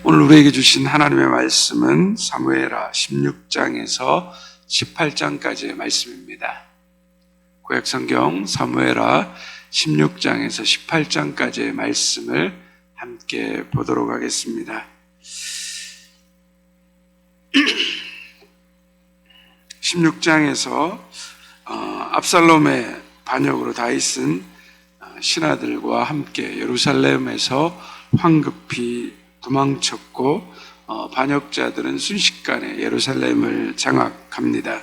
오늘 우리에게 주신 하나님의 말씀은 사무엘하 16장에서 18장까지의 말씀입니다. 구약성경 사무엘하 16장에서 18장까지의 말씀을 함께 보도록 하겠습니다. 16장에서 압살롬의 반역으로 다윗은 신하들과 함께 예루살렘에서 황급히 도망쳤고 반역자들은 순식간에 예루살렘을 장악합니다.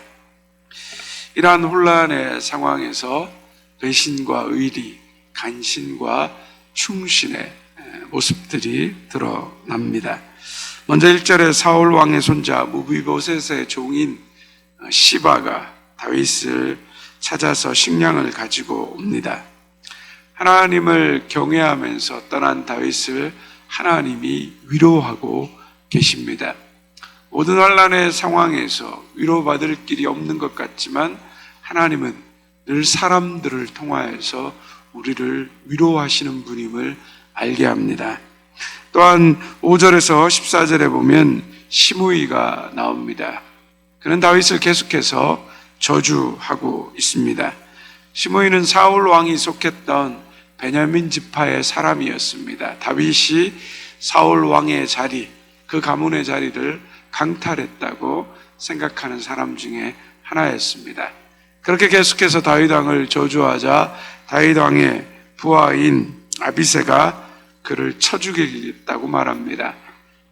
이러한 혼란의 상황에서 배신과 의리, 간신과 충신의 모습들이 드러납니다. 먼저 1절에 사울 왕의 손자 무비보셋의 종인 시바가 다윗을 찾아서 식량을 가지고 옵니다. 하나님을 경외하면서 떠난 다윗을 하나님이 위로하고 계십니다. 모든 환난의 상황에서 위로받을 길이 없는 것 같지만 하나님은 늘 사람들을 통하여서 우리를 위로하시는 분임을 알게 합니다. 또한 5절에서 14절에 보면 시므이가 나옵니다. 그는 다윗을 계속해서 저주하고 있습니다. 시므이는 사울 왕이 속했던 베냐민 지파의 사람이었습니다. 다윗이 사울 왕의 자리, 그 가문의 자리를 강탈했다고 생각하는 사람 중에 하나였습니다. 그렇게 계속해서 다윗 왕을 저주하자 다윗 왕의 부하인 아비새가 그를 쳐 죽이겠다고 말합니다.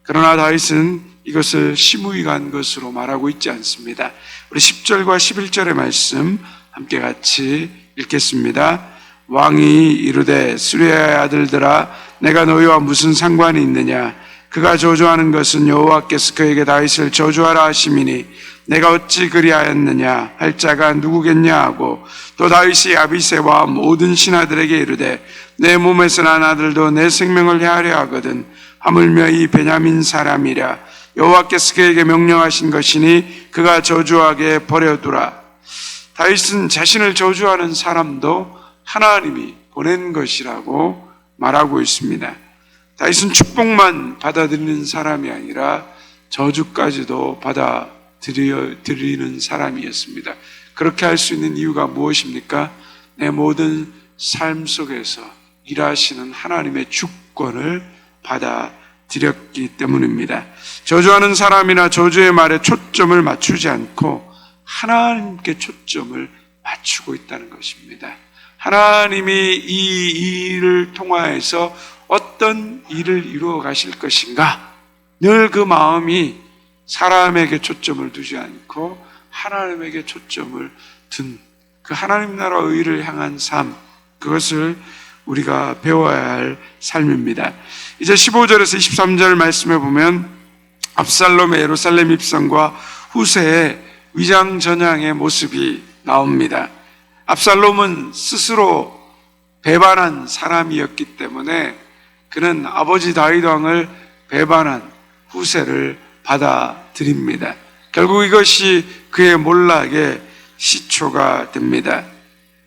그러나 다윗은 이것을 시므이가 한 것으로 말하고 있지 않습니다. 우리 10절과 11절의 말씀 함께 같이 읽겠습니다. 왕이 이르되 수리아의 아들들아 내가 너희와 무슨 상관이 있느냐? 그가 저주하는 것은 여호와께서 그에게 다윗을 저주하라 하심이니 내가 어찌 그리하였느냐 할 자가 누구겠냐 하고 또 다윗이 아비새와 모든 신하들에게 이르되 내 몸에서 난 아들도 내 생명을 해하려 하거든 하물며 이 베냐민 사람이랴 여호와께서 그에게 명령하신 것이니 그가 저주하게 버려두라. 다윗은 자신을 저주하는 사람도 하나님이 보낸 것이라고 말하고 있습니다. 다윗은 축복만 받아들이는 사람이 아니라 저주까지도 받아들이는 사람이었습니다. 그렇게 할 수 있는 이유가 무엇입니까? 내 모든 삶 속에서 일하시는 하나님의 주권을 받아들였기 때문입니다. 저주하는 사람이나 저주의 말에 초점을 맞추지 않고 하나님께 초점을 맞추고 있다는 것입니다. 하나님이 이 일을 통하여서 어떤 일을 이루어 가실 것인가? 늘 그 마음이 사람에게 초점을 두지 않고 하나님에게 초점을 둔 그 하나님 나라 의를 향한 삶, 그것을 우리가 배워야 할 삶입니다. 이제 15절에서 23절 말씀에 보면 압살롬의 예루살렘 입성과 후세의 위장전향의 모습이 나옵니다. 압살롬은 스스로 배반한 사람이었기 때문에 그는 아버지 다윗 왕을 배반한 후세를 받아들입니다. 결국 이것이 그의 몰락의 시초가 됩니다.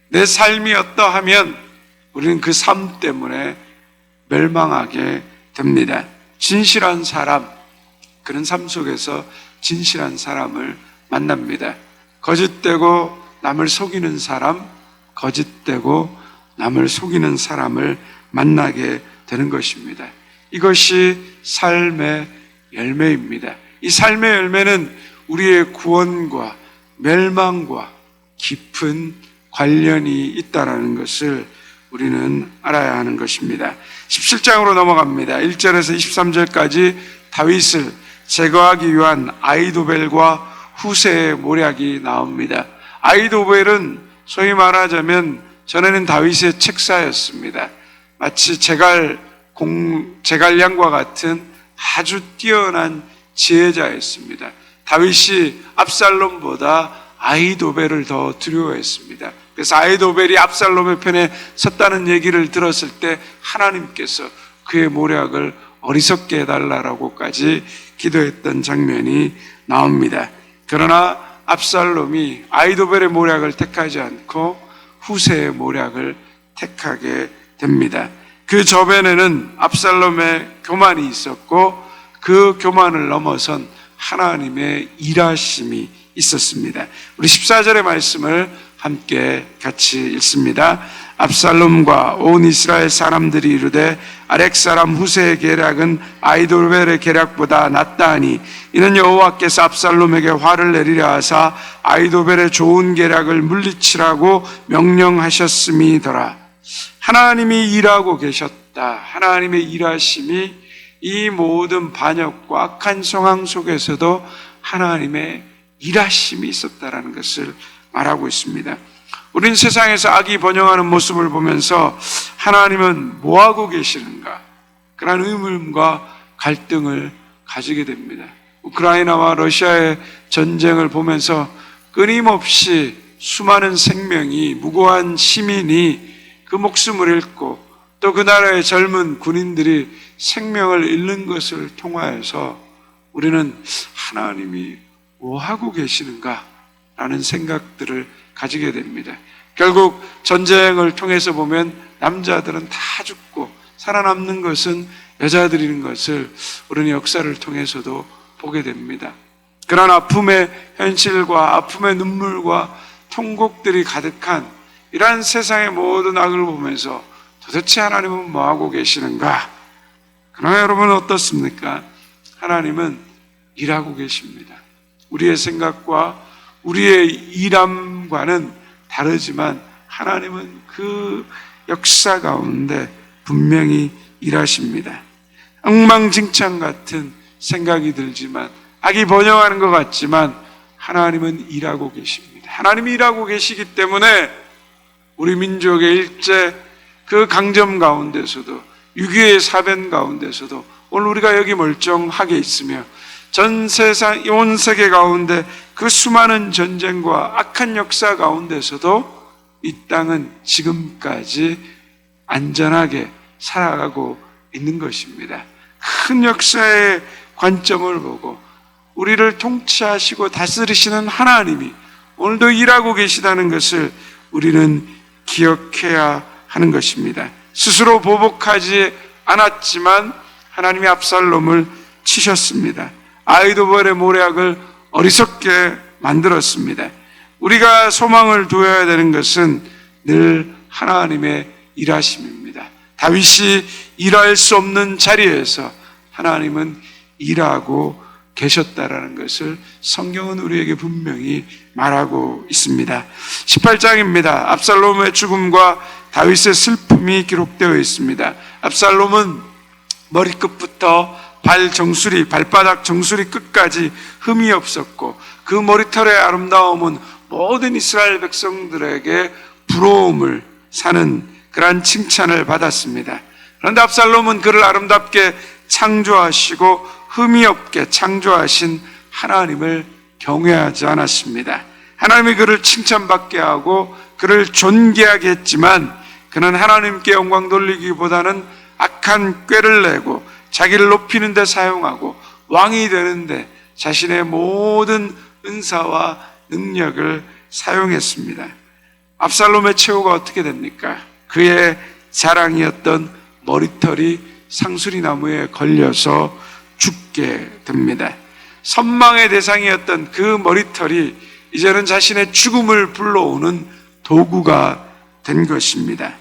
내 삶이 어떠하면 우리는 그 삶 때문에 멸망하게 됩니다. 진실한 사람, 그런 삶 속에서 진실한 사람을 만납니다. 거짓되고 남을 속이는 사람, 거짓되고 남을 속이는 사람을 만나게 되는 것입니다. 이것이 삶의 열매입니다. 이 삶의 열매는 우리의 구원과 멸망과 깊은 관련이 있다는 것을 우리는 알아야 하는 것입니다. 17장으로 넘어갑니다. 1절에서 23절까지 다윗을 제거하기 위한 아히도벨과 후세의 모략이 나옵니다. 아히도벨은 소위 말하자면 전에는 다윗의 책사였습니다. 마치 제갈량과 같은 아주 뛰어난 지혜자였습니다. 다윗이 압살롬보다 아히도벨을 더 두려워했습니다. 그래서 아히도벨이 압살롬의 편에 섰다는 얘기를 들었을 때 하나님께서 그의 모략을 어리석게 해달라고까지 기도했던 장면이 나옵니다. 그러나 압살롬이 아히도벨의 모략을 택하지 않고 후세의 모략을 택하게 됩니다. 그 저변에는 압살롬의 교만이 있었고 그 교만을 넘어선 하나님의 일하심이 있었습니다. 우리 14절의 말씀을 함께 같이 읽습니다. 압살롬과 온 이스라엘 사람들이 이르되 아렉 사람 후세의 계략은 아히도벨의 계략보다 낫다 하니 이는 여호와께서 압살롬에게 화를 내리려 하사 아히도벨의 좋은 계략을 물리치라고 명령하셨음이더라. 하나님이 일하고 계셨다. 하나님의 일하심이 이 모든 반역과 악한 상황 속에서도 하나님의 일하심이 있었다라는 것을 말하고 있습니다. 우린 세상에서 악이 번영하는 모습을 보면서 하나님은 뭐하고 계시는가? 그런 의문과 갈등을 가지게 됩니다. 우크라이나와 러시아의 전쟁을 보면서 끊임없이 수많은 생명이, 무고한 시민이 그 목숨을 잃고 또 그 나라의 젊은 군인들이 생명을 잃는 것을 통하여서 우리는 하나님이 뭐하고 계시는가? 라는 생각들을 가지게 됩니다. 결국 전쟁을 통해서 보면 남자들은 다 죽고 살아남는 것은 여자들인 것을 우리는 역사를 통해서도 보게 됩니다. 그런 아픔의 현실과 아픔의 눈물과 통곡들이 가득한 이러한 세상의 모든 악을 보면서 도대체 하나님은 뭐하고 계시는가? 그러나 여러분 어떻습니까? 하나님은 일하고 계십니다. 우리의 생각과 우리의 일함과는 다르지만 하나님은 그 역사 가운데 분명히 일하십니다. 엉망진창 같은 생각이 들지만 악이 번영하는 것 같지만 하나님은 일하고 계십니다. 하나님이 일하고 계시기 때문에 우리 민족의 일제 그 강점 가운데서도 6.25의 사변 가운데서도 오늘 우리가 여기 멀쩡하게 있으며 전 세상, 온 세계 가운데 그 수많은 전쟁과 악한 역사 가운데서도 이 땅은 지금까지 안전하게 살아가고 있는 것입니다. 큰 역사의 관점을 보고 우리를 통치하시고 다스리시는 하나님이 오늘도 일하고 계시다는 것을 우리는 기억해야 하는 것입니다. 스스로 보복하지 않았지만 하나님이 압살롬을 치셨습니다. 아히도벨의 모략을 어리석게 만들었습니다. 우리가 소망을 두어야 되는 것은 늘 하나님의 일하심입니다. 다윗이 일할 수 없는 자리에서 하나님은 일하고 계셨다라는 것을 성경은 우리에게 분명히 말하고 있습니다. 18장입니다. 압살롬의 죽음과 다윗의 슬픔이 기록되어 있습니다. 압살롬은 머리끝부터 발바닥 정수리 끝까지 흠이 없었고 그 머리털의 아름다움은 모든 이스라엘 백성들에게 부러움을 사는 그러한 칭찬을 받았습니다. 그런데 압살롬은 그를 아름답게 창조하시고 흠이 없게 창조하신 하나님을 경외하지 않았습니다. 하나님이 그를 칭찬받게 하고 그를 존귀하게 했지만 그는 하나님께 영광 돌리기보다는 악한 꾀를 내고 자기를 높이는 데 사용하고 왕이 되는데 자신의 모든 은사와 능력을 사용했습니다. 압살롬의 최후가 어떻게 됩니까? 그의 자랑이었던 머리털이 상수리나무에 걸려서 죽게 됩니다. 선망의 대상이었던 그 머리털이 이제는 자신의 죽음을 불러오는 도구가 된 것입니다.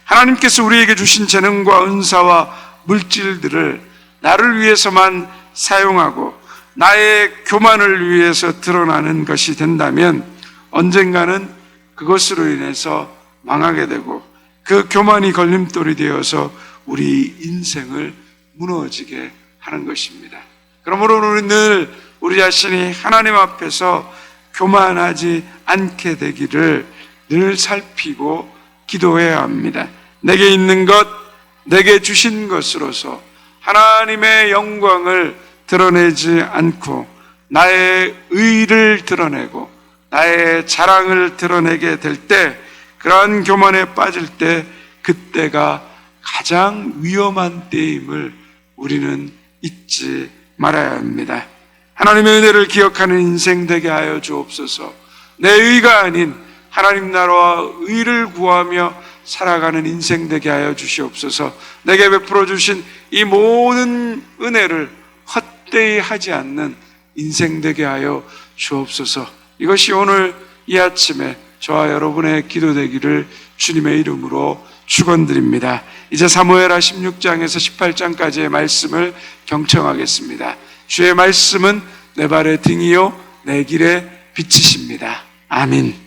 하나님께서 우리에게 주신 재능과 은사와 물질들을 나를 위해서만 사용하고 나의 교만을 위해서 드러나는 것이 된다면 언젠가는 그것으로 인해서 망하게 되고 그 교만이 걸림돌이 되어서 우리 인생을 무너지게 하는 것입니다. 그러므로 우리는 늘 우리 자신이 하나님 앞에서 교만하지 않게 되기를 늘 살피고 기도해야 합니다. 내게 있는 것, 내게 주신 것으로서 하나님의 영광을 드러내지 않고 나의 의를 드러내고 나의 자랑을 드러내게 될 때, 그러한 교만에 빠질 때 그때가 가장 위험한 때임을 우리는 잊지 말아야 합니다. 하나님의 은혜를 기억하는 인생 되게 하여 주옵소서. 내 의가 아닌 하나님 나라와 의를 구하며 살아가는 인생 되게 하여 주시옵소서. 내게 베풀어 주신 이 모든 은혜를 헛되이 하지 않는 인생 되게 하여 주옵소서. 이것이 오늘 이 아침에 저와 여러분의 기도 되기를 주님의 이름으로 축원드립니다. 이제 사무엘하 16장에서 18장까지의 말씀을 경청하겠습니다. 주의 말씀은 내 발의 등이요 내 길의 빛이십니다. 아멘.